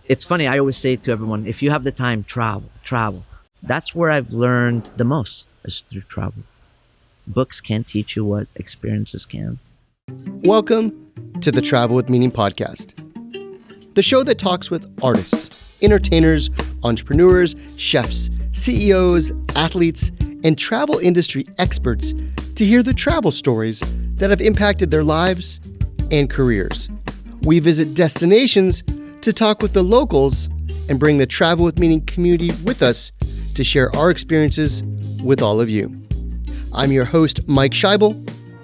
It's funny, I always say to everyone, if you have the time, travel. That's where I've learned the most, is through travel. Books can't teach you what experiences can. Welcome to the Travel with Meaning podcast, the show that talks with artists, entertainers, entrepreneurs, chefs, CEOs, athletes, and travel industry experts to hear the travel stories that have impacted their lives and careers. We visit destinations to talk with the locals and bring the Travel with Meaning community with us to share our experiences with all of you. I'm your host, Mike Scheibel.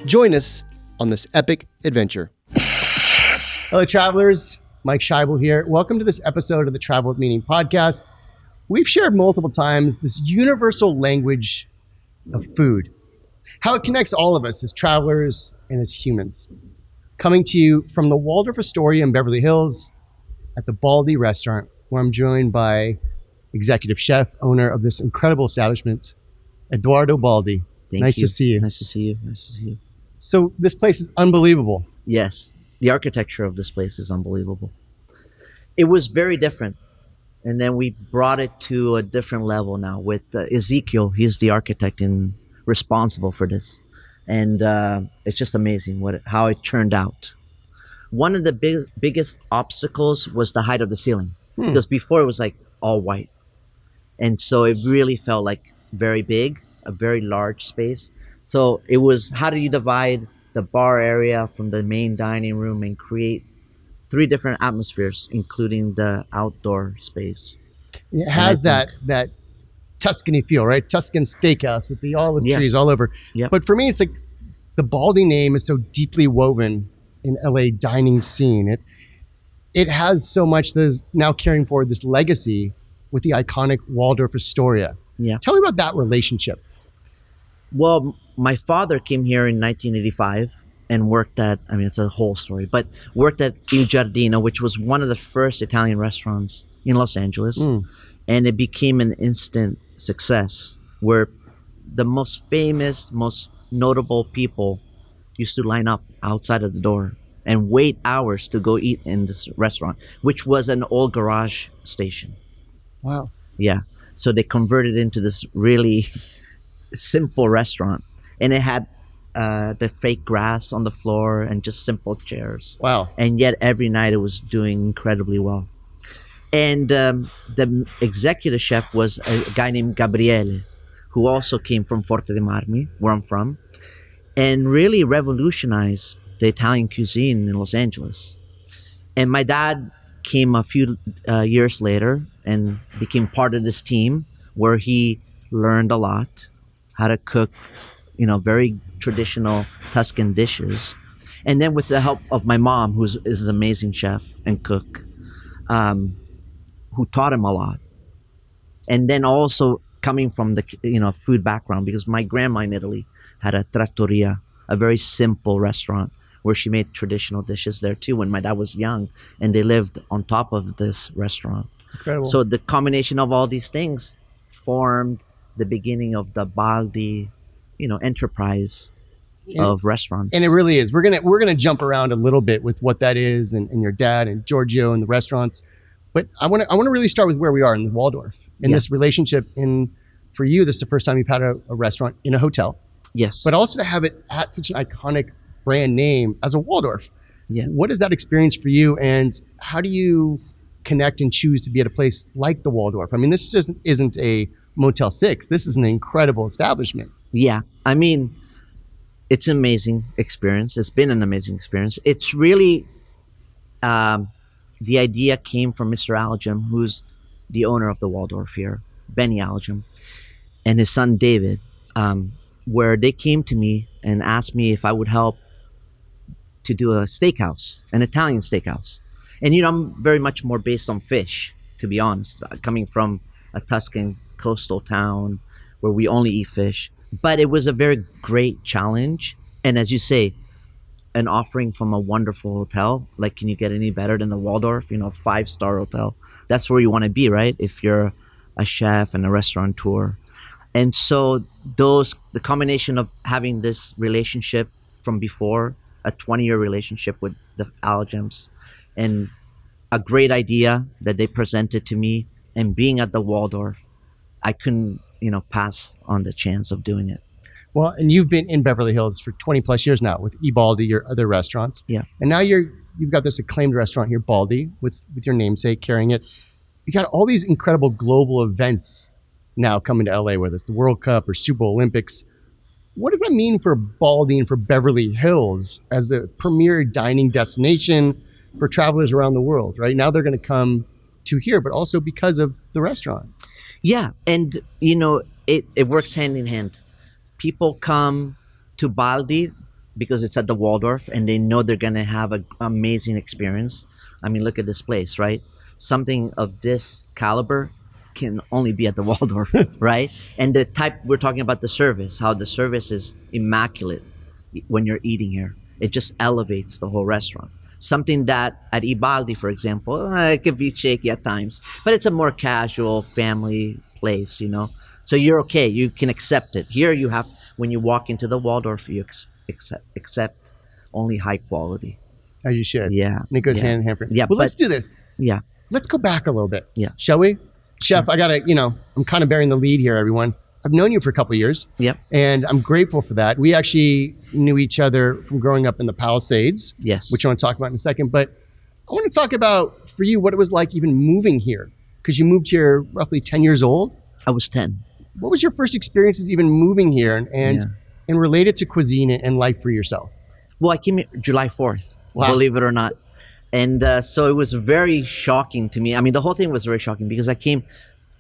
Join us on this epic adventure. Hello, travelers. Mike Scheibel here. Welcome to this episode of the Travel with Meaning podcast. We've shared multiple times this universal language of food, how it connects all of us as travelers and as humans. Coming to you from the Waldorf Astoria in Beverly Hills at the Baldi Restaurant, where I'm joined by executive chef, owner of this incredible establishment, Edoardo Baldi. Nice to see you. Nice to see you. Nice to see you. So this place is unbelievable. Yes, the architecture of this place is unbelievable. It was very different. And then we brought it to a different level now with Ezekiel. He's the architect and responsible for this. And it's just amazing how it turned out. One of the biggest obstacles was the height of the ceiling. Because before it was like all white. And so it really felt like very big, a very large space. So it was, how do you divide the bar area from the main dining room and create 3 different atmospheres, including the outdoor space? It has that Tuscany feel, right? Tuscan steakhouse with the olive trees all over. Yep. But for me, it's like the Baldi name is so deeply woven in LA dining scene. It has so much that is now carrying forward this legacy with the iconic Waldorf Astoria. Yeah. Tell me about that relationship. Well, my father came here in 1985 and worked at, it's a whole story, but worked at Il Giardino, which was one of the first Italian restaurants in Los Angeles. And it became an instant success where the most famous, most notable people used to line up outside of the door and wait hours to go eat in this restaurant, which was an old garage station. Wow. Yeah. So they converted into this really simple restaurant, and it had the fake grass on the floor and just simple chairs. Wow. And yet every night it was doing incredibly well. And the executive chef was a guy named Gabriele, who also came from Forte de Marmi, where I'm from, and really revolutionized the Italian cuisine in Los Angeles. And my dad came a few years later and became part of this team where he learned a lot, how to cook, very traditional Tuscan dishes. And then with the help of my mom, who is an amazing chef and cook, who taught him a lot. And then also coming from the food background, because my grandma in Italy had a trattoria, a very simple restaurant where she made traditional dishes there too when my dad was young, and they lived on top of this restaurant. Incredible. So the combination of all these things formed the beginning of the Baldi, enterprise of restaurants. And it really is. We're gonna jump around a little bit with what that is and your dad and Giorgio and the restaurants. But I want to really start with where we are in the Waldorf and this relationship. For you, this is the first time you've had a restaurant in a hotel. Yes. But also to have it at such an iconic brand name as a Waldorf. Yeah. What is that experience for you, and how do you connect and choose to be at a place like the Waldorf? This just isn't a Motel 6. This is an incredible establishment. Yeah. It's an amazing experience. It's been an amazing experience. It's really, the idea came from Mr. Algem, who's the owner of the Waldorf here, Benny Algem, and his son David, where they came to me and asked me if I would help to do a steakhouse, an Italian steakhouse. And I'm very much more based on fish, to be honest, coming from a Tuscan coastal town where we only eat fish. But it was a very great challenge. And as you say, an offering from a wonderful hotel. Like, can you get any better than the Waldorf? 5-star hotel. That's where you want to be, right? If you're a chef and a restaurateur. And so the combination of having this relationship from before, a 20-year relationship with the Algems, and a great idea that they presented to me, and being at the Waldorf, I couldn't, pass on the chance of doing it. Well, and you've been in Beverly Hills for 20 plus years now with Baldi, your other restaurants. Yeah. And now you've got this acclaimed restaurant here, Baldi, with your namesake carrying it. You got all these incredible global events now coming to LA, whether it's the World Cup or Super Bowl Olympics. What does that mean for Baldi and for Beverly Hills as the premier dining destination for travelers around the world, right? Now they're going to come to here, but also because of the restaurant. Yeah. And, it works hand in hand. People come to Baldi because it's at the Waldorf and they know they're going to have an amazing experience. I mean, look at this place, right? Something of this caliber can only be at the Waldorf, right? And the type, we're talking about the service, how the service is immaculate when you're eating here. It just elevates the whole restaurant. Something that at Baldi, for example, it could be shaky at times, but it's a more casual family place, So you're okay. You can accept it. Here you have, when you walk into the Waldorf, you accept only high quality. As you should. Yeah. And it goes hand in hand. Yeah. Well, let's do this. Yeah. Let's go back a little bit. Yeah. Shall we? Chef, I gotta, I'm kind of bearing the lead here, everyone. I've known you for a couple of years. Yep. And I'm grateful for that. We actually knew each other from growing up in the Palisades. Yes. Which I want to talk about in a second. But I want to talk about, for you, what it was like even moving here. Because you moved here roughly 10 years old. I was 10. What was your first experiences even moving here and related to cuisine and life for yourself? Well, I came here July 4th, believe it or not. And so it was very shocking to me. I mean, the whole thing was very shocking because I came,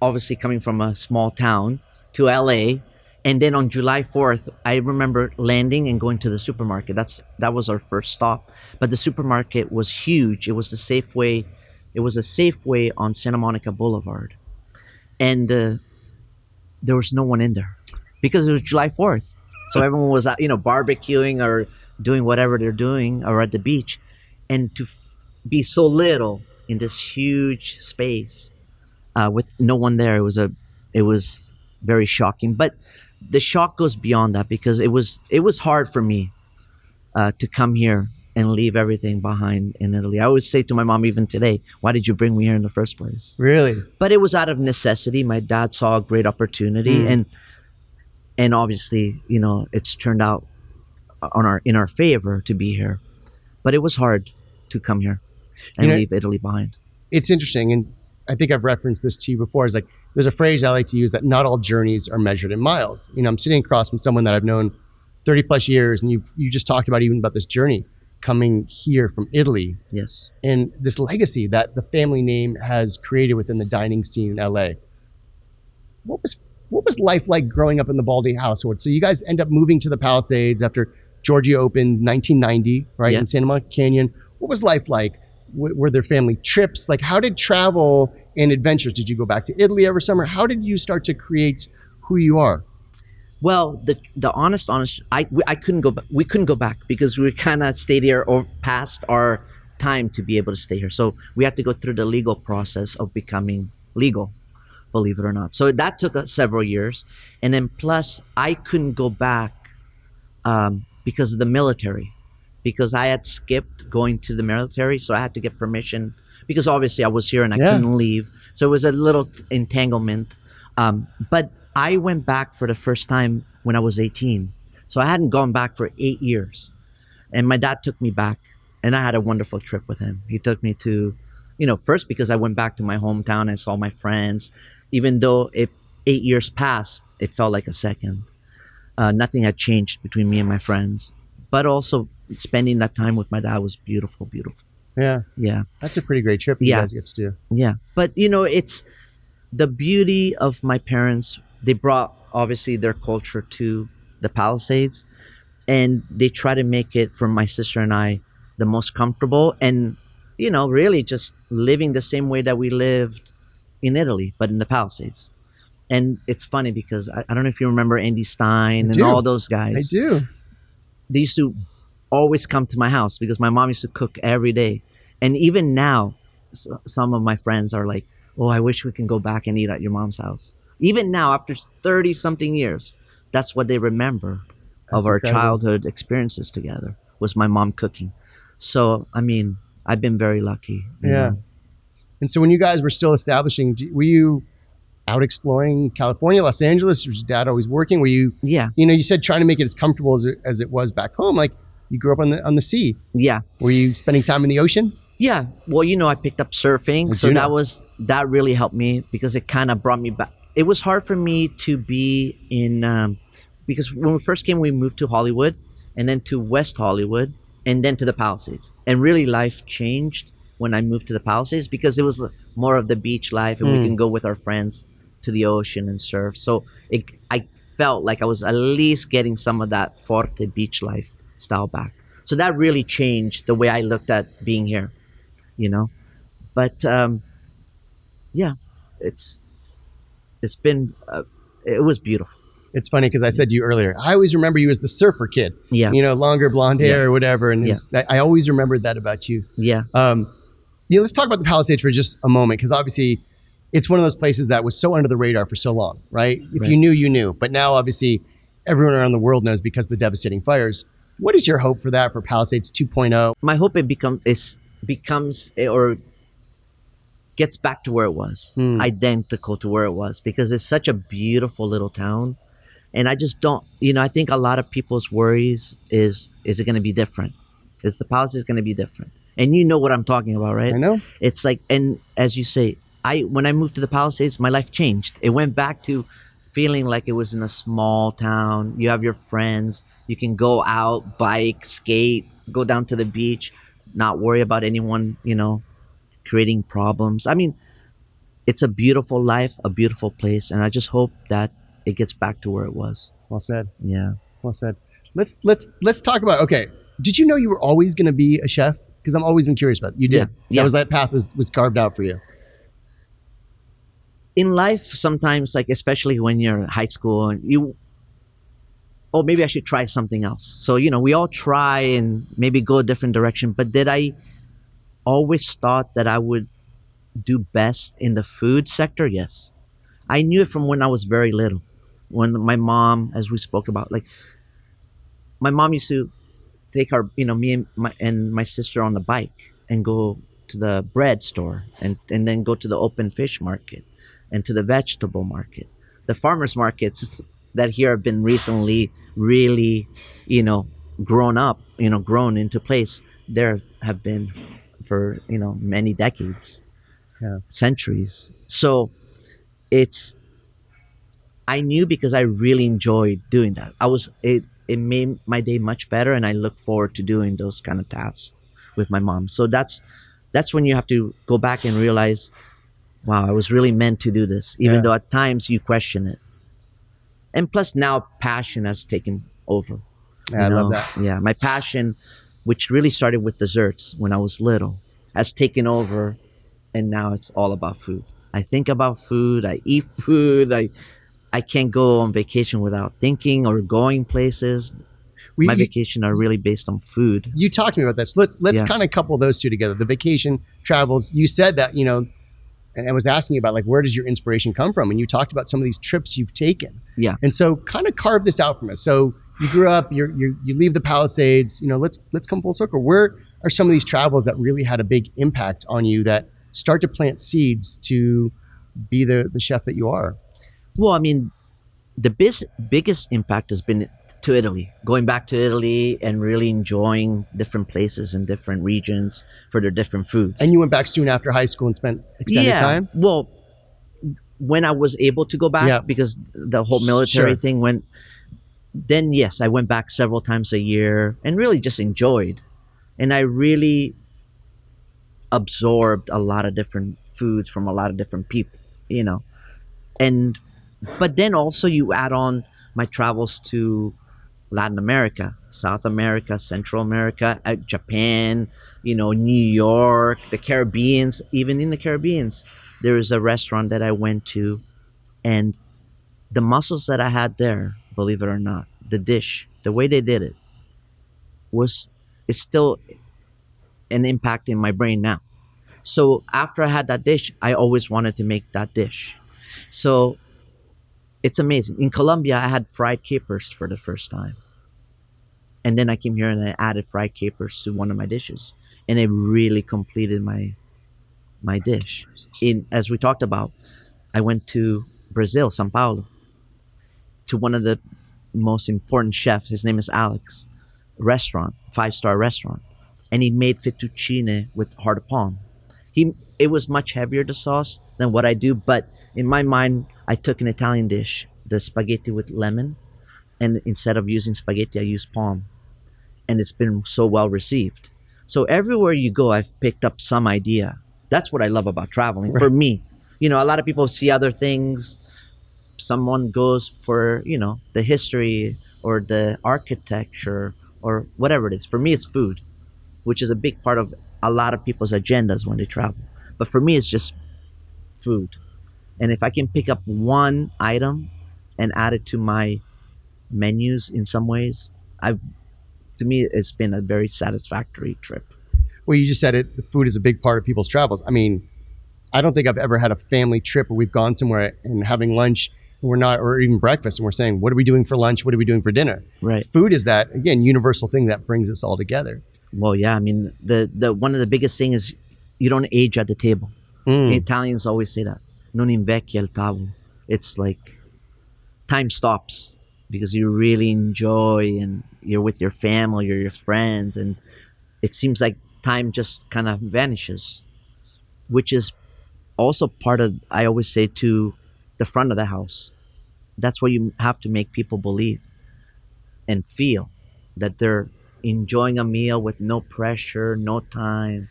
obviously coming from a small town to LA. And then on July 4th, I remember landing and going to the supermarket. That was our first stop. But the supermarket was huge. It was a Safeway. It was a Safeway on Santa Monica Boulevard. And there was no one in there because it was July 4th. So everyone was, barbecuing or doing whatever they're doing or at the beach. And to be so little in this huge space with no one there, it was very shocking. But the shock goes beyond that because it was hard for me to come here and leave everything behind in Italy. I always say to my mom, even today, why did you bring me here in the first place? Really? But it was out of necessity. My dad saw a great opportunity, and obviously, it's turned out in our favor to be here. But it was hard to come here and leave Italy behind. It's interesting, and I think I've referenced this to you before. It's like there's a phrase I like to use that not all journeys are measured in miles. I'm sitting across from someone that I've known 30 plus years, and you just talked about even about this journey coming here from Italy. Yes. And this legacy that the family name has created within the dining scene in LA. What was life like growing up in the Baldi household? So you guys end up moving to the Palisades after Georgia opened 1990, right? In Santa Monica Canyon. What was life like? Were there family trips? Like, how did travel and adventures? Did you go back to Italy every summer? How did you start to create who you are? Well, the honest, I couldn't go back. We couldn't go back because we kind of stayed here or past our time to be able to stay here. So we had to go through the legal process of becoming legal, believe it or not. So that took us several years. And then plus I couldn't go back because of the military, because I had skipped going to the military. So I had to get permission because obviously I was here and I couldn't leave. So it was a little entanglement. But I went back for the first time when I was 18. So I hadn't gone back for 8 years. And my dad took me back and I had a wonderful trip with him. He took me to, first because I went back to my hometown. I saw my friends. Even though 8 years passed, it felt like a second. Nothing had changed between me and my friends. But also spending that time with my dad was beautiful, beautiful. Yeah. Yeah. That's a pretty great trip you guys get to do. Yeah. But, it's the beauty of my parents. They brought, obviously, their culture to the Palisades. And they try to make it, for my sister and I, the most comfortable. And, really just living the same way that we lived in Italy, but in the Palisades. And it's funny because I don't know if you remember Andy Stein and all those guys. I do. They used to always come to my house because my mom used to cook every day. And even now, some of my friends are like, oh, I wish we can go back and eat at your mom's house. Even now, after 30 something years, that's what they remember of our childhood experiences together, was my mom cooking. So, I mean, I've been very lucky. You know? And so when you guys were still establishing, were you out exploring California, Los Angeles? Was your dad always working? Were you, Yeah. you said trying to make it as comfortable as it was back home. Like you grew up on the sea. Yeah. Were you spending time in the ocean? Yeah. Well, I picked up surfing. So that really helped me because it kind of brought me back. It was hard for me to be in, because when we first came, we moved to Hollywood and then to West Hollywood and then to the Palisades. And really life changed when I moved to the Palisades because it was more of the beach life and we can go with our friends to the ocean and surf. So I felt like I was at least getting some of that Forte beach life style back. So that really changed the way I looked at being here, But yeah, it's been, it was beautiful. It's funny because I said to you earlier, I always remember you as the surfer kid. Yeah. Longer blonde hair or whatever. And I always remembered that about you. Yeah. Let's talk about the Palisades for just a moment because obviously it's one of those places that was so under the radar for so long, right? If you knew, you knew. But now obviously everyone around the world knows because of the devastating fires. What is your hope for that for Palisades 2.0? My hope it becomes or gets back to where it was, identical to where it was, because it's such a beautiful little town. And I just don't, I think a lot of people's worries is it going to be different? Is the Palisades going to be different? And you know what I'm talking about, right? I know. It's like, and as you say, when I moved to the Palisades, my life changed. It went back to feeling like it was in a small town. You have your friends. You can go out, bike, skate, go down to the beach, not worry about anyone, creating problems. I mean, it's a beautiful life, a beautiful place. And I just hope that it gets back to where it was. Well said. Yeah. Well said. Let's talk about, okay. Did you know you were always going to be a chef? Because I've always been curious about it. You did. Yeah. That path was carved out for you. In life, sometimes, like especially when you're in high school, and maybe I should try something else. So, we all try and maybe go a different direction. But did I always thought that I would do best in the food sector? Yes. I knew it from when I was very little. When my mom, as we spoke about, like my mom used to take me and my sister on the bike and go to the bread store and then go to the open fish market and to the vegetable market. The farmers markets that here have been recently really, grown into place. There have been for, many decades, centuries. So I knew because I really enjoyed doing that. It made my day much better, and I look forward to doing those kind of tasks with my mom. So that's when you have to go back and realize, wow, I was really meant to do this, even though at times you question it. And plus now passion has taken over. Yeah, I love that. Yeah, my passion, which really started with desserts when I was little, has taken over, and now it's all about food. I think about food, I eat food, I can't go on vacation without thinking or going places. My vacation are really based on food. You talked to me about this. Let's kind of couple those two together. The vacation travels. You said that, and I was asking you about like, where does your inspiration come from? And you talked about some of these trips you've taken. Yeah. And so kind of carve this out from us. So you grew up, you leave the Palisades, let's come full circle. Where are some of these travels that really had a big impact on you that start to plant seeds to be the chef that you are? Well, I mean, the biggest impact has been to Italy, going back to Italy and really enjoying different places and different regions for their different foods. And you went back soon after high school and spent extended time? Well, when I was able to go back, because the whole military thing went, then yes, I went back several times a year and really just enjoyed. And I really absorbed a lot of different foods from a lot of different people, But then also you add on my travels to Latin America, South America, Central America, Japan, New York, the Caribbeans. Even in the Caribbeans, there is a restaurant that I went to, and the mussels that I had there, believe it or not, the dish, the way they did it, it's still an impact in my brain now. So after I had that dish, I always wanted to make that dish. So it's amazing. In Colombia, I had fried capers for the first time. And then I came here and I added fried capers to one of my dishes. And it really completed my my dish. As we talked about, I went to Brazil, Sao Paulo, to one of the most important chefs. His name is Alex. Restaurant, 5-star restaurant, and he made fettuccine with heart of palm. It was much heavier, the sauce, than what I do, but in my mind, I took an Italian dish, the spaghetti with lemon, and instead of using spaghetti, I used palm, and it's been so well received. So everywhere you go, I've picked up some idea. That's what I love about traveling. Right. For me, a lot of people see other things. Someone goes for, the history or the architecture or whatever it is. For me, it's food, which is a big part of a lot of people's agendas when they travel. But for me, it's just food. And if I can pick up one item and add it to my menus in some ways, to me, it's been a very satisfactory trip. Well, you just said it. The food is a big part of people's travels. I mean, I don't think I've ever had a family trip where we've gone somewhere and having lunch, or even breakfast, and we're saying, what are we doing for lunch? What are we doing for dinner? Right. Food is that, again, universal thing that brings us all together. Well, yeah. I mean, the one of the biggest things is you don't age at the table. The Italians always say that. Non invecchia il tavolo. It's like time stops because you really enjoy and you're with your family or your friends, and it seems like time just kind of vanishes, which is also part of, I always say, to the front of the house. That's where you have to make people believe and feel that they're enjoying a meal with no pressure, no time,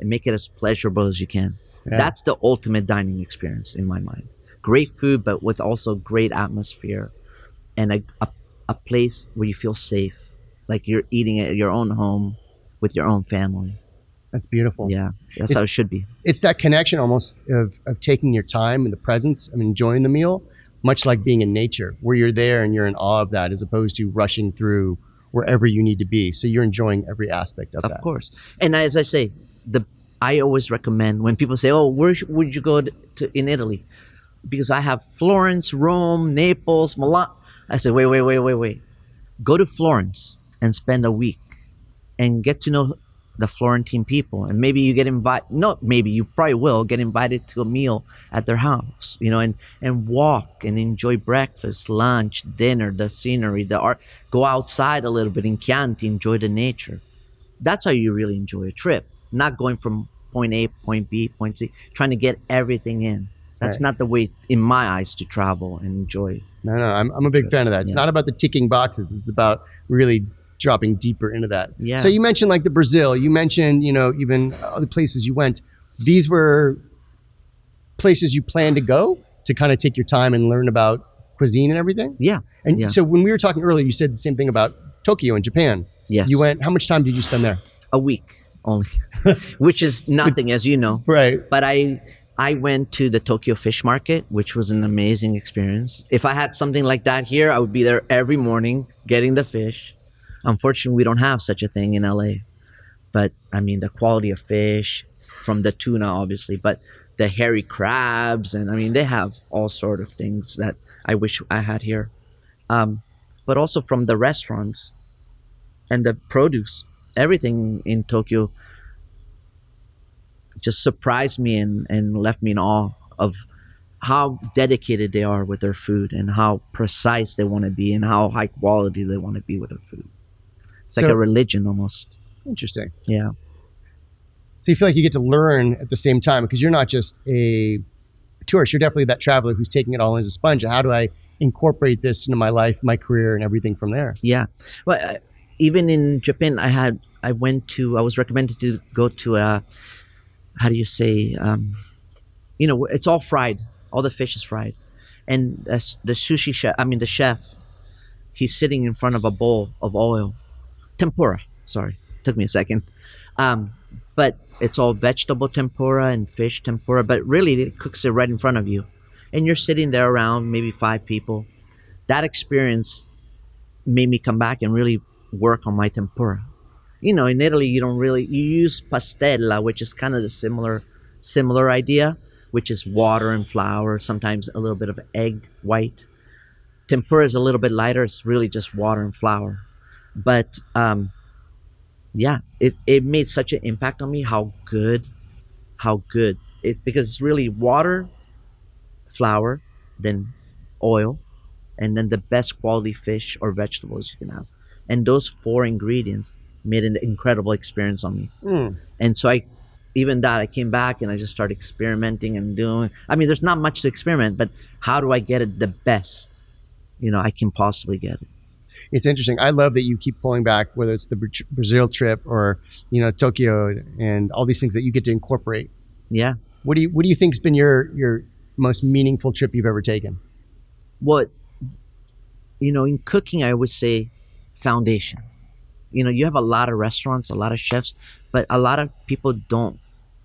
and make it as pleasurable as you can. Yeah. That's the ultimate dining experience in my mind. Great food, but with also great atmosphere and a place where you feel safe, like you're eating at your own home with your own family. That's beautiful. Yeah, that's how it should be. It's that connection almost of taking your time in the presence and enjoying the meal, much like being in nature, where you're there and you're in awe of that, as opposed to rushing through wherever you need to be. So you're enjoying every aspect of that. Of course. And as I say, I always recommend when people say, oh, where would you go to in Italy? Because I have Florence, Rome, Naples, Milan. I say, wait. Go to Florence and spend a week and get to know the Florentine people. And maybe you get invited, no, maybe you probably will get invited to a meal at their house, and walk and enjoy breakfast, lunch, dinner, the scenery, the art, go outside a little bit in Chianti, enjoy the nature. That's how you really enjoy a trip. Not going from point A, point B, point C, trying to get everything in. That's not the way, in my eyes, to travel and enjoy. No, I'm a big fan of that. It's not about the ticking boxes. It's about really dropping deeper into that. Yeah. So you mentioned like the Brazil, you mentioned, even other places you went. These were places you planned to go to kind of take your time and learn about cuisine and everything? Yeah. And so when we were talking earlier, you said the same thing about Tokyo in Japan. Yes. You went, how much time did you spend there? A week only, which is nothing, as you know. Right. But I went to the Tokyo fish market, which was an amazing experience. If I had something like that here, I would be there every morning getting the fish. Unfortunately, we don't have such a thing in LA. But I mean, the quality of fish, from the tuna, obviously, but the hairy crabs, and I mean, they have all sort of things that I wish I had here. But also from the restaurants and the produce, everything in Tokyo just surprised me and left me in awe of how dedicated they are with their food and how precise they want to be and how high quality they want to be with their food. It's like a religion almost. Interesting. Yeah. So you feel like you get to learn at the same time, because you're not just a tourist. You're definitely that traveler who's taking it all in as a sponge. How do I incorporate this into my life, my career, and everything from there? Yeah. Well, even in Japan, I was recommended to go to how do you say, it's all fried. All the fish is fried. And the sushi chef, the chef, he's sitting in front of a bowl of oil. Tempura, sorry. Took me a second. But it's all vegetable tempura and fish tempura, but really it cooks it right in front of you. And you're sitting there around maybe 5 people. That experience made me come back and really work on my tempura. In Italy, you use pastella, which is kind of a similar idea, which is water and flour, sometimes a little bit of egg white. Tempura is a little bit lighter. It's really just water and flour. But it made such an impact on me how good how good it, because it's really water, flour, then oil, and then the best quality fish or vegetables you can have. And those four ingredients made an incredible experience on me. Mm. And so even that, I came back and I just started experimenting and doing. I mean, there's not much to experiment, but how do I get it the best, I can possibly get it? It's interesting. I love that you keep pulling back, whether it's the Brazil trip or Tokyo and all these things that you get to incorporate. Yeah. What do you think's been your most meaningful trip you've ever taken? What, in cooking, I would say foundation. You have a lot of restaurants, a lot of chefs, but a lot of people don't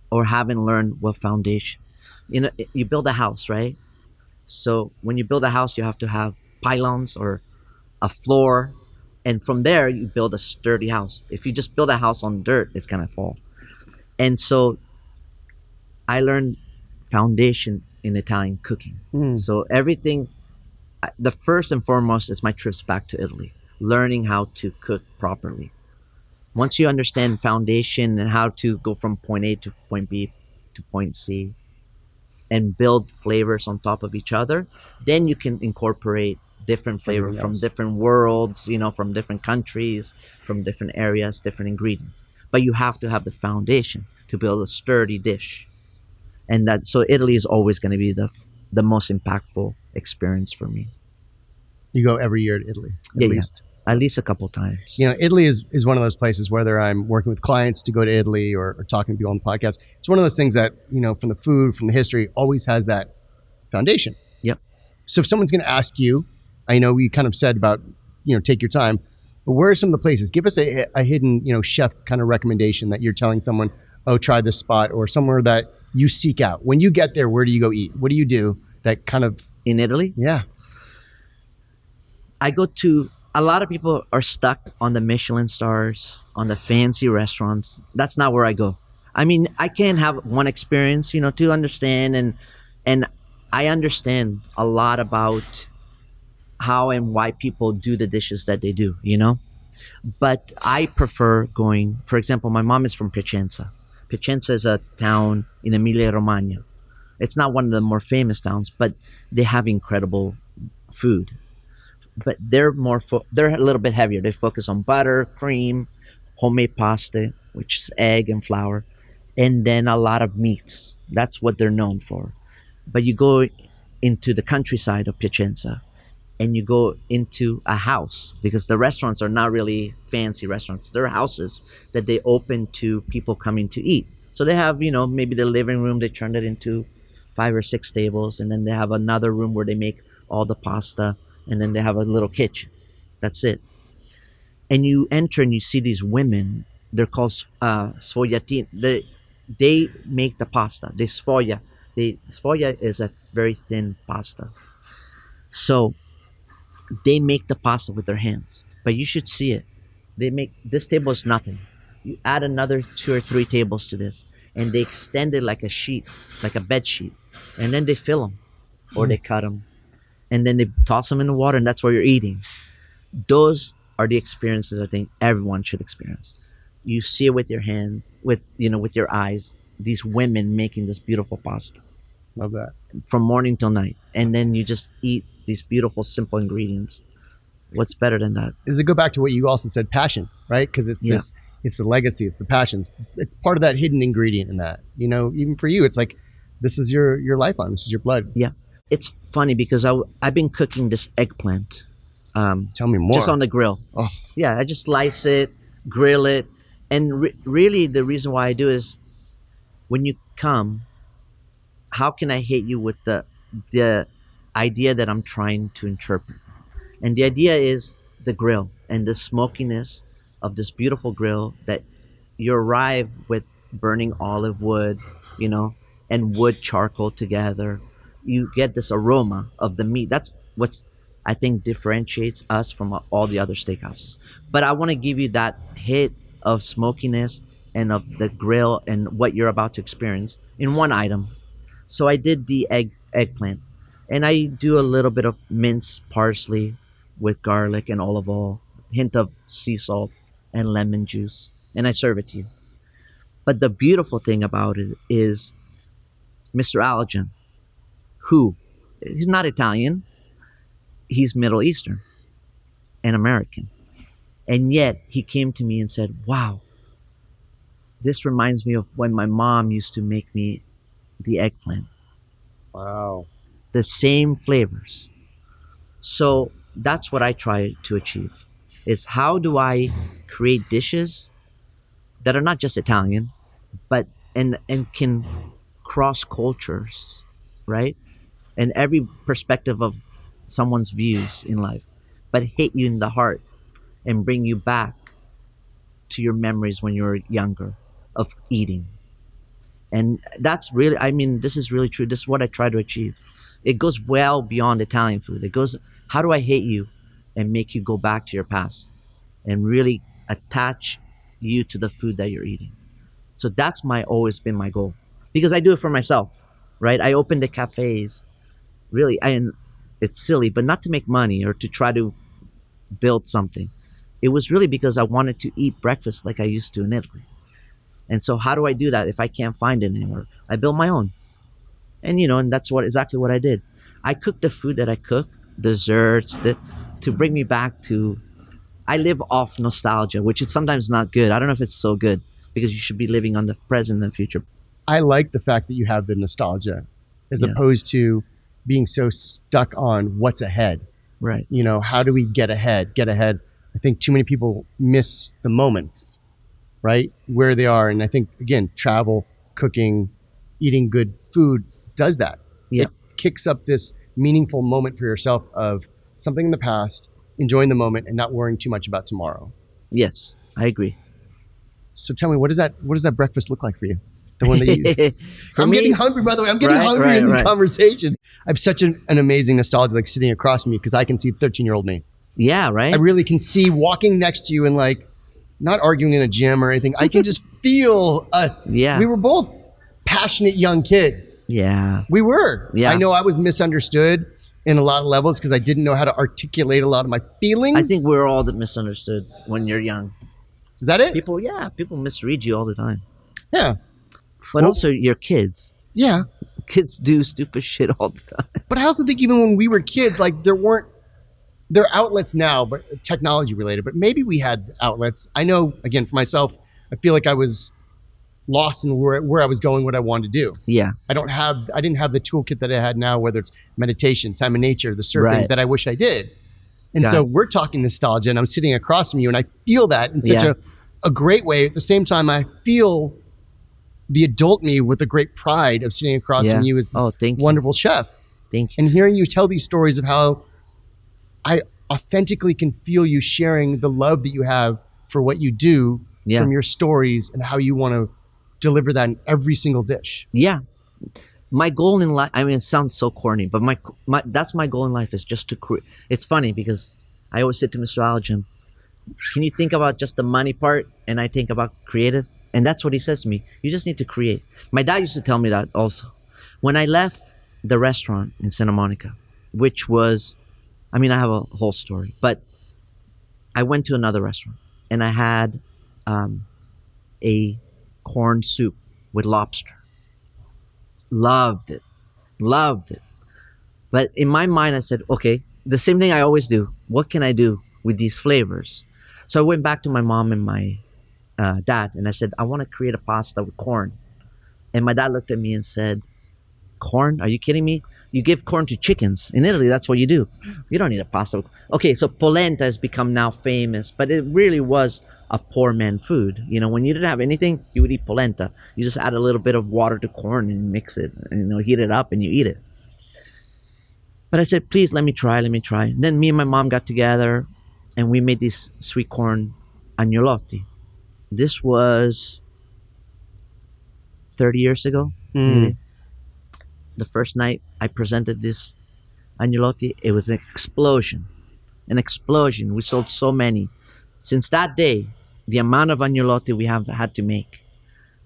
or haven't learned what foundation. You build a house, right? So when you build a house, you have to have pylons or a floor, and from there you build a sturdy house. If you just build a house on dirt, it's gonna fall. And so I learned foundation in Italian cooking. So everything, the first and foremost is my trips back to Italy, learning how to cook properly. Once you understand foundation and how to go from point A to point B to point C and build flavors on top of each other, then you can incorporate different flavors from different worlds, from different countries, from different areas, different ingredients. But you have to have the foundation to build a sturdy dish. And so Italy is always going to be the most impactful experience for me. You go every year to Italy, at least? At least a couple times. Italy is one of those places, whether I'm working with clients to go to Italy or talking to people on the podcast, it's one of those things that, from the food, from the history, always has that foundation. Yep. So if someone's going to ask you, I know we kind of said about, take your time, but where are some of the places? Give us a hidden, chef kind of recommendation that you're telling someone, oh, try this spot, or somewhere that you seek out. When you get there, where do you go eat? What do you do that kind of... In Italy? Yeah. I go to... A lot of people are stuck on the Michelin stars, on the fancy restaurants. That's not where I go. I mean, I can have one experience, to understand, and I understand a lot about how and why people do the dishes that they do, But I prefer going, for example, my mom is from Piacenza. Piacenza is a town in Emilia-Romagna. It's not one of the more famous towns, but they have incredible food. But they're they're a little bit heavier. They focus on butter, cream, homemade pasta, which is egg and flour, and then a lot of meats. That's what they're known for. But you go into the countryside of Piacenza, and you go into a house, because the restaurants are not really fancy restaurants. They're houses that they open to people coming to eat. So they have, maybe the living room, they turned it into 5 or 6 tables, and then they have another room where they make all the pasta, and then they have a little kitchen. That's it. And you enter and you see these women. They're called sfogliatini. They make the pasta. They sfoglia. Sfoglia is a very thin pasta. So they make the pasta with their hands. But you should see it. This table is nothing. You add another 2 or 3 tables to this, and they extend it like a sheet, like a bed sheet. And then they fill them, or they cut them. And then they toss them in the water, and that's where you're eating. Those are the experiences I think everyone should experience. You see it with your hands, with your eyes, these women making this beautiful pasta. Love that. From morning till night. And then you just eat these beautiful, simple ingredients. What's better than that? Does it go back to what you also said, passion, right? Because it's it's the legacy, it's the passion. It's part of that hidden ingredient in that. Even for you, it's like, this is your lifeline, this is your blood. Yeah. It's funny because I've been cooking this eggplant. Tell me more. Just on the grill. Oh. Yeah, I just slice it, grill it. And really the reason why I do is when you come, how can I hit you with the idea that I'm trying to interpret? And the idea is the grill and the smokiness of this beautiful grill that you arrive with burning olive wood, and wood charcoal together. You get this aroma of the meat. That's what's, I think, differentiates us from all the other steakhouses. But I want to give you that hit of smokiness and of the grill and what you're about to experience in one item. So I did the eggplant, and I do a little bit of minced parsley with garlic and olive oil, hint of sea salt and lemon juice, and I serve it to you. But the beautiful thing about it is Mr. Allergen, who he's not Italian, he's Middle Eastern and American. And yet he came to me and said, wow, this reminds me of when my mom used to make me the eggplant. Wow. The same flavors. So that's what I try to achieve, is how do I create dishes that are not just Italian, but and can cross cultures, right? And every perspective of someone's views in life, but hit you in the heart and bring you back to your memories when you were younger of eating. And that's really, I mean, this is really true. This is what I try to achieve. It goes well beyond Italian food. It goes, how do I hate you and make you go back to your past and really attach you to the food that you're eating? So that's always been my goal, because I do it for myself, right? I opened the cafes, really, and it's silly, but not to make money or to try to build something. It was really because I wanted to eat breakfast like I used to in Italy. And so how do I do that if I can't find it anywhere? I built my own. And and that's exactly what I did. I cooked the food that I cook, desserts, to bring me back to, I live off nostalgia, which is sometimes not good. I don't know if it's so good, because you should be living on the present and future. I like the fact that you have the nostalgia as opposed to being so stuck on what's ahead. Right. How do we get ahead? I think too many people miss the moments, right? Where they are. And I think, again, travel, cooking, eating good food does that. Yeah. It kicks up this meaningful moment for yourself of something in the past, enjoying the moment and not worrying too much about tomorrow. Yes, I agree. So tell me, what does that breakfast look like for you? The one that you... I'm getting hungry, by the way. I'm getting hungry in this conversation. I have such an amazing nostalgia, like sitting across from you, because I can see 13-year-old me. Yeah, right? I really can see walking next to you and like not arguing in a gym or anything. I can just feel us. Yeah. We were both passionate young kids. Yeah. We were. Yeah. I know I was misunderstood in a lot of levels because I didn't know how to articulate a lot of my feelings. I think we're all misunderstood when you're young. Is that it? People misread you all the time. Yeah. But also your kids. Yeah. Kids do stupid shit all the time. But I also think even when we were kids, like there are outlets now, but technology related, but maybe we had outlets. I know, again, for myself, I feel like I was lost in where I was going, what I wanted to do. Yeah. I didn't have the toolkit that I had now, whether it's meditation, time in nature, the surfing that I wish I did. And so we're talking nostalgia and I'm sitting across from you and I feel that in such a great way. At the same time, I feel the adult me with a great pride of sitting across from you as this wonderful chef. Thank you. And hearing you tell these stories of how I authentically can feel you sharing the love that you have for what you do from your stories and how you want to deliver that in every single dish. Yeah. My goal in life, I mean, it sounds so corny, but that's my goal in life, is just to create. It's funny because I always say to Mr. Allergen, can you think about just the money part? And I think about creative. And that's what he says to me. You just need to create. My dad used to tell me that also. When I left the restaurant in Santa Monica, which was, I mean, I have a whole story, but I went to another restaurant and I had a corn soup with lobster. Loved it. But in my mind, I said, okay, the same thing I always do. What can I do with these flavors? So I went back to my mom and my dad and I said, I want to create a pasta with corn. And my dad looked at me and said, corn? Are you kidding me? You give corn to chickens. In Italy, that's what you do. You don't need a pasta. Okay, so polenta has become now famous, but it really was a poor man food. When you didn't have anything, you would eat polenta. You just add a little bit of water to corn and mix it, and heat it up and you eat it. But I said, please let me try. And then me and my mom got together and we made these sweet corn agnolotti. This was 30 years ago, maybe. The first night I presented this agnolotti, it was an explosion. We sold so many. Since that day, the amount of agnolotti we have had to make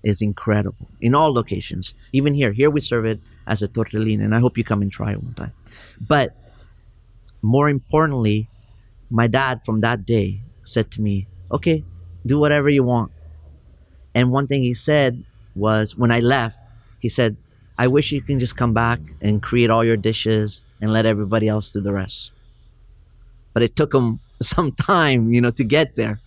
is incredible in all locations. Even here we serve it as a tortellini, and I hope you come and try it one time. But more importantly, my dad from that day said to me, okay, do whatever you want. And one thing he said was, when I left, he said, I wish you can just come back and create all your dishes and let everybody else do the rest. But it took him some time, to get there,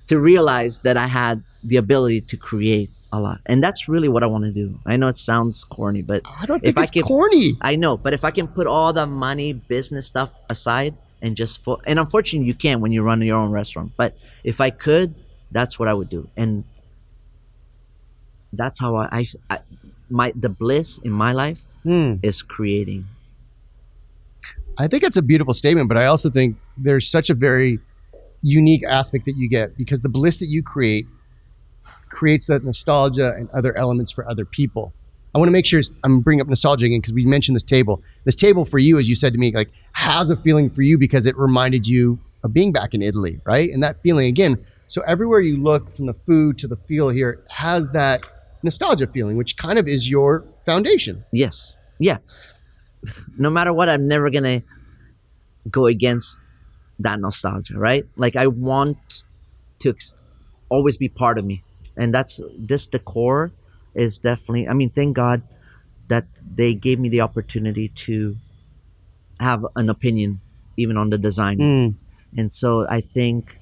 to realize that I had the ability to create a lot. And that's really what I want to do. I know it sounds corny, but I don't think it's corny. I know, but if I can put all the money, business stuff aside and just and unfortunately you can't when you run your own restaurant. But if I could, that's what I would do. And that's how the bliss in my life is creating. I think it's a beautiful statement, but I also think there's such a very unique aspect that you get, because the bliss that you creates that nostalgia and other elements for other people. I want to make sure I'm bringing up nostalgia again, because we mentioned this table. This table for you, as you said to me, like, has a feeling for you because it reminded you of being back in Italy, right? And that feeling again. So everywhere you look, from the food to the feel here, has that nostalgia feeling, which kind of is your foundation. Yes. Yeah. No matter what, I'm never going to go against that nostalgia, right? Like, I want to always be part of me. And that's this decor is definitely, thank God that they gave me the opportunity to have an opinion even on the design. And so I think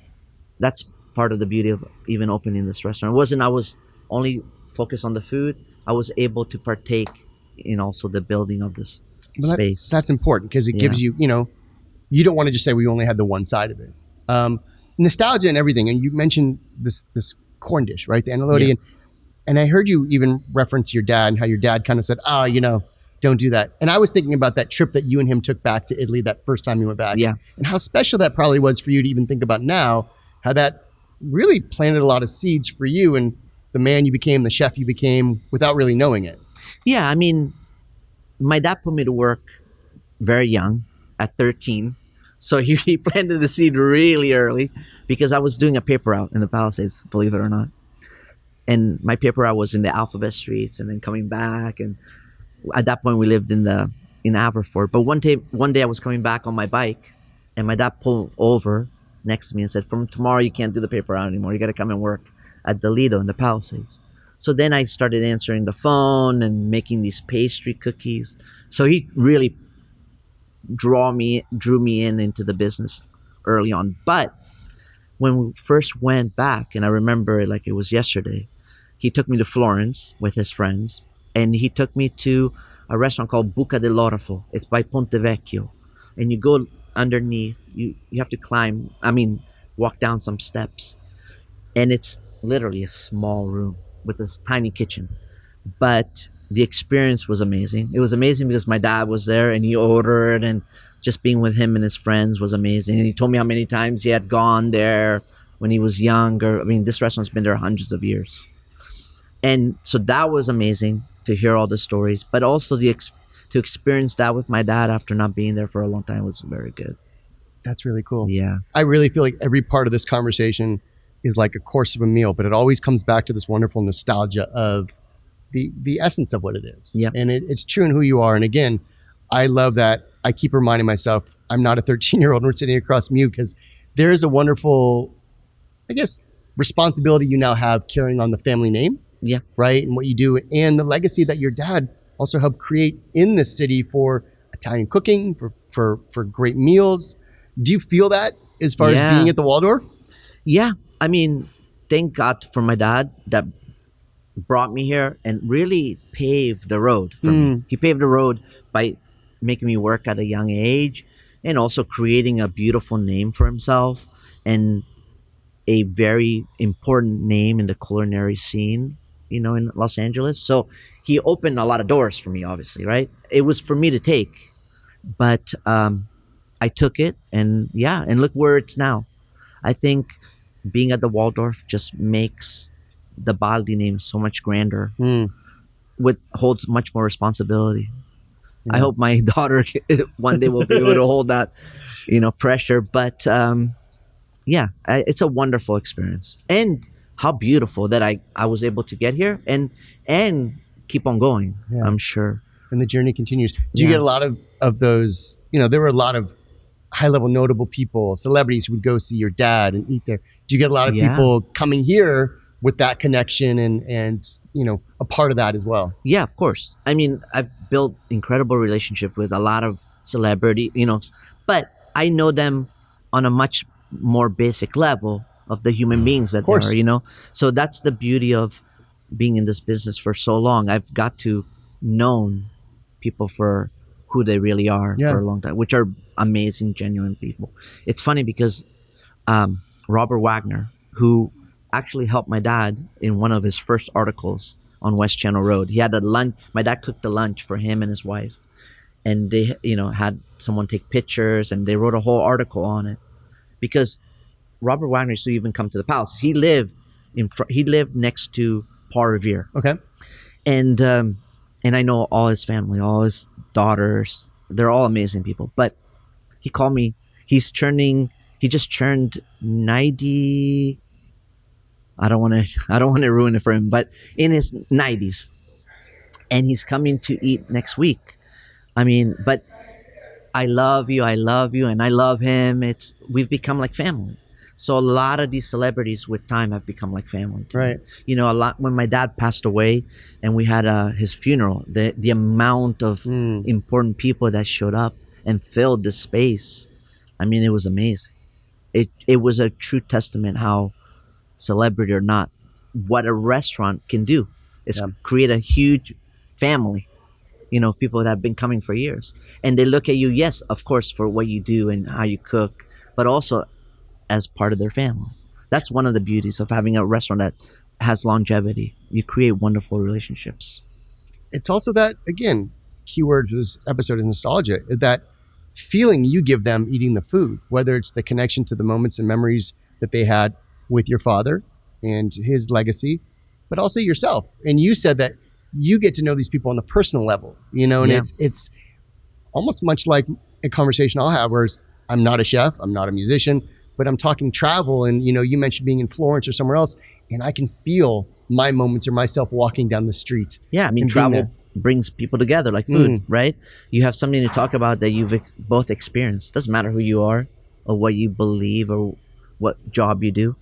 that's part of the beauty of even opening this restaurant. It wasn't I was only focused on the food. I was able to partake in also the building of this space. That's important, because it gives you, you don't want to just say we only had the one side of it. Nostalgia and everything. And you mentioned this corn dish, right? The annuloti. And I heard you even reference your dad and how your dad kind of said, don't do that. And I was thinking about that trip that you and him took back to Italy that first time you went back. Yeah. And how special that probably was for you to even think about now, how that really planted a lot of seeds for you and the man you became, the chef you became, without really knowing it. Yeah, my dad put me to work very young, at 13. So he planted the seed really early, because I was doing a paper route in the Palisades, believe it or not. And my paper route was in the alphabet streets and then coming back. And at that point we lived in Aberford. But one day I was coming back on my bike, and my dad pulled over next to me and said, from tomorrow you can't do the paper route anymore. You got to come and work at the Lido in the Palisades. So then I started answering the phone and making these pastry cookies. So he really drew me into the business early on. But when we first went back, and I remember it like it was yesterday, he took me to Florence with his friends, and he took me to a restaurant called Buca dell'Orafo. It's by Ponte Vecchio. And you go underneath, you have to walk down some steps. And it's literally a small room with this tiny kitchen. But the experience was amazing. It was amazing because my dad was there and he ordered, and just being with him and his friends was amazing. And he told me how many times he had gone there when he was younger. This restaurant's been there hundreds of years. And so that was amazing to hear all the stories, but also to experience that with my dad after not being there for a long time was very good. That's really cool. Yeah. I really feel like every part of this conversation is like a course of a meal, but it always comes back to this wonderful nostalgia of the essence of what it is. Yep. And it's true in who you are. And again, I love that. I keep reminding myself, I'm not a 13-year-old and we're sitting across from you, because there is a wonderful, responsibility you now have carrying on the family name. Yeah. Right. And what you do, and the legacy that your dad also helped create in this city for Italian cooking, for great meals. Do you feel that as far as being at the Waldorf? Yeah. Thank God for my dad that brought me here and really paved the road for me. He paved the road by making me work at a young age, and also creating a beautiful name for himself and a very important name in the culinary scene, in Los Angeles. So he opened a lot of doors for me, obviously, right? It was for me to take, but I took it, and look where it's now. I think being at the Waldorf just makes the Baldi name so much grander, holds much more responsibility. Yeah. I hope my daughter one day will be able to hold that, pressure. But it's a wonderful experience, and how beautiful that I was able to get here and keep on going. Yeah. I'm sure. And the journey continues. Do you get a lot of those? There were a lot of high-level notable people, celebrities who would go see your dad and eat there. Do you get a lot of people coming here with that connection and a part of that as well. Yeah, of course. I mean, I've built incredible relationship with a lot of celebrity, but I know them on a much more basic level of the human beings that they are, So that's the beauty of being in this business for so long. I've got to know people for who they really are for a long time, which are amazing, genuine people. It's funny because Robert Wagner, who actually helped my dad in one of his first articles on West Channel Road. He had a lunch. My dad cooked the lunch for him and his wife, and they, had someone take pictures, and they wrote a whole article on it. Because Robert Wagner used to even come to the palace. He lived next to Paul Revere. Okay, and I know all his family, all his daughters. They're all amazing people. But he called me. He just turned 90. I don't want to ruin it for him, but in his 90s, and he's coming to eat next week. I mean, but I love you, and I love him. We've become like family. So a lot of these celebrities with time have become like family too. Right. A lot when my dad passed away and we had his funeral, the amount of important people that showed up and filled the space. I mean, it was amazing. It was a true testament how, celebrity or not, what a restaurant can do is create a huge family, people that have been coming for years, and they look at you, yes, of course, for what you do and how you cook, but also as part of their family. That's one of the beauties of having a restaurant that has longevity. You create wonderful relationships. It's also that, again, keyword for this episode is nostalgia, that feeling you give them eating the food, whether it's the connection to the moments and memories that they had with your father and his legacy, but also yourself. And you said that you get to know these people on the personal level, and it's almost much like a conversation I'll have, whereas I'm not a chef, I'm not a musician, but I'm talking travel. And, you mentioned being in Florence or somewhere else, and I can feel my moments or myself walking down the street. Yeah. I mean, travel brings people together like food, right? You have something to talk about that you've both experienced. Doesn't matter who you are or what you believe or what job you do.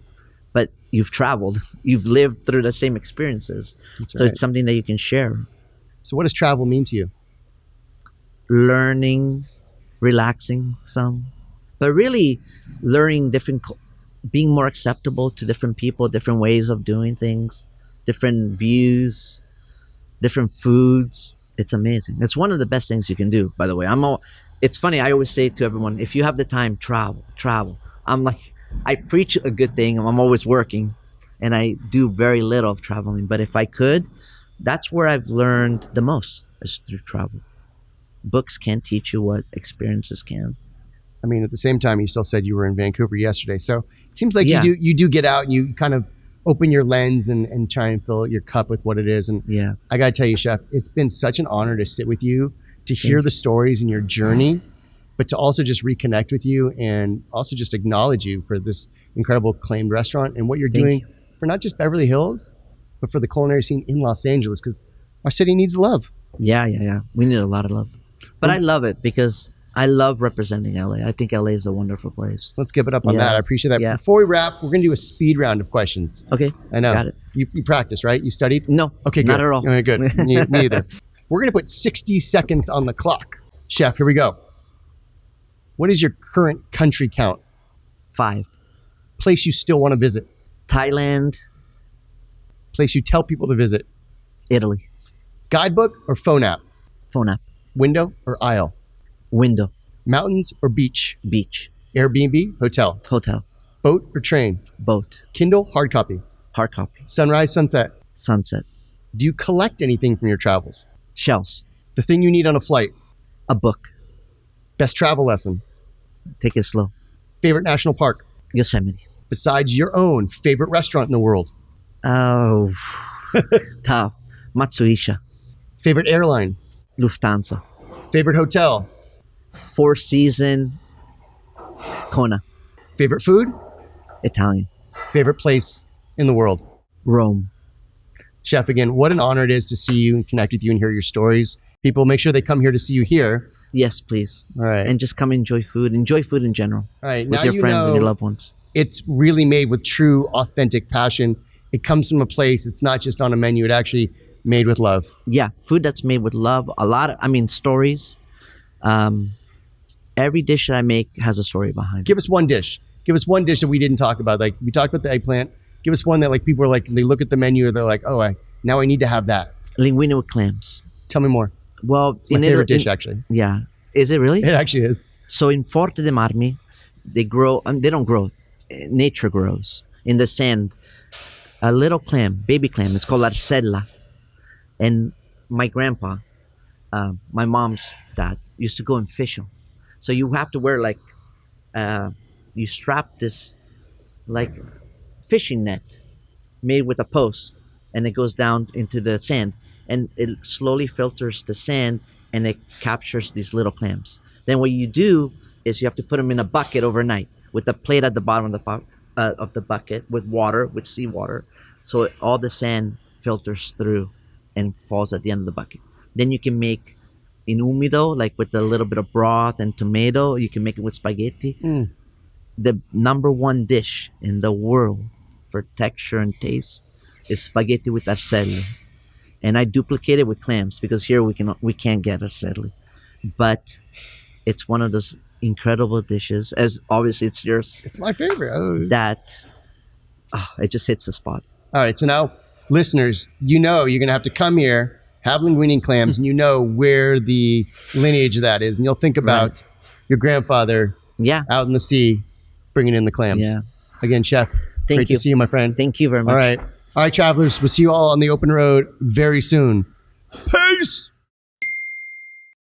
But you've traveled, you've lived through the same experiences. That's right. It's something that you can share. So what does travel mean to you? Learning, relaxing some, but really learning being more acceptable to different people, different ways of doing things, different views, different foods. It's amazing. It's one of the best things you can do, by the way. It's funny, I always say to everyone, if you have the time, travel. I'm like, I preach a good thing. I'm always working, and I do very little of traveling. But if I could, that's where I've learned the most, is through travel. Books can't teach you what experiences can. I mean, at the same time, you still said you were in Vancouver yesterday. So it seems like you do get out and you kind of open your lens and try and fill your cup with what it is. And I got to tell you, Chef, it's been such an honor to sit with you, to hear the stories and your journey, but to also just reconnect with you and also just acknowledge you for this incredible acclaimed restaurant and what you're doing for not just Beverly Hills, but for the culinary scene in Los Angeles, because our city needs love. Yeah. We need a lot of love. But I love it because I love representing LA. I think LA is a wonderful place. Let's give it up on that. I appreciate that. Yeah. Before we wrap, we're going to do a speed round of questions. Okay. I know. Got it. You practiced, right? You studied? No. Okay, good. Not at all. Okay, good. Me either. We're going to put 60 seconds on the clock. Chef, here we go. What is your current country count? 5. Place you still want to visit? Thailand. Place you tell people to visit? Italy. Guidebook or phone app? Phone app. Window or aisle? Window. Mountains or beach? Beach. Airbnb, hotel? Hotel. Boat or train? Boat. Kindle, hard copy? Hard copy. Sunrise, sunset? Sunset. Do you collect anything from your travels? Shells. The thing you need on a flight? A book. Best travel lesson? Take it slow. Favorite national park? Yosemite. Besides your own, favorite restaurant in the world? Oh, tough. Matsuisha. Favorite airline? Lufthansa. Favorite hotel? Four Seasons. Kona. Favorite food? Italian. Favorite place in the world? Rome. Chef, again, what an honor it is to see you and connect with you and hear your stories. People, make sure they come here to see you here. Yes, please. All right. And just come enjoy food. Enjoy food in general. All right. With your friends and your loved ones. It's really made with true, authentic passion it comes from a place. It's not just on a menu. It actually made with love. Yeah, food that's made with love. Stories. Every dish that I make has a story behind it. Give us one dish. Give us one dish that we didn't talk about. Like we talked about the eggplant. Give us one that like people are like, they look at the menu, they're like, oh, now I need to have that. Linguine with clams. Tell me more. Well, It's my favorite dish, actually. Yeah. Is it really? It actually is. So in Forte de Marmi, they grow, they don't grow, nature grows in the sand. A little clam, baby clam, it's called arcella. And my grandpa, my mom's dad, used to go and fish them. So you have to wear like, you strap this like fishing net made with a post, and it goes down into the sand, and it slowly filters the sand, and it captures these little clams. Then what you do is you have to put them in a bucket overnight with a plate at the bottom of the bucket with water, with seawater, so all the sand filters through and falls at the end of the bucket. Then you can make in umido, like with a little bit of broth and tomato. You can make it with spaghetti. The number one dish in the world for texture and taste is spaghetti with arcelle. And I duplicate it with clams because here we can't get arcelle. But it's one of those incredible dishes, as obviously it's yours. It's my favorite. That it just hits the spot. All right, so now listeners, you're going to have to come here, have linguine clams, and you know where the lineage of that is. And you'll think about your grandfather out in the sea bringing in the clams. Yeah. Again, Chef, great to see you, my friend. Thank you very much. All right, travelers, we'll see you all on the open road very soon. Peace!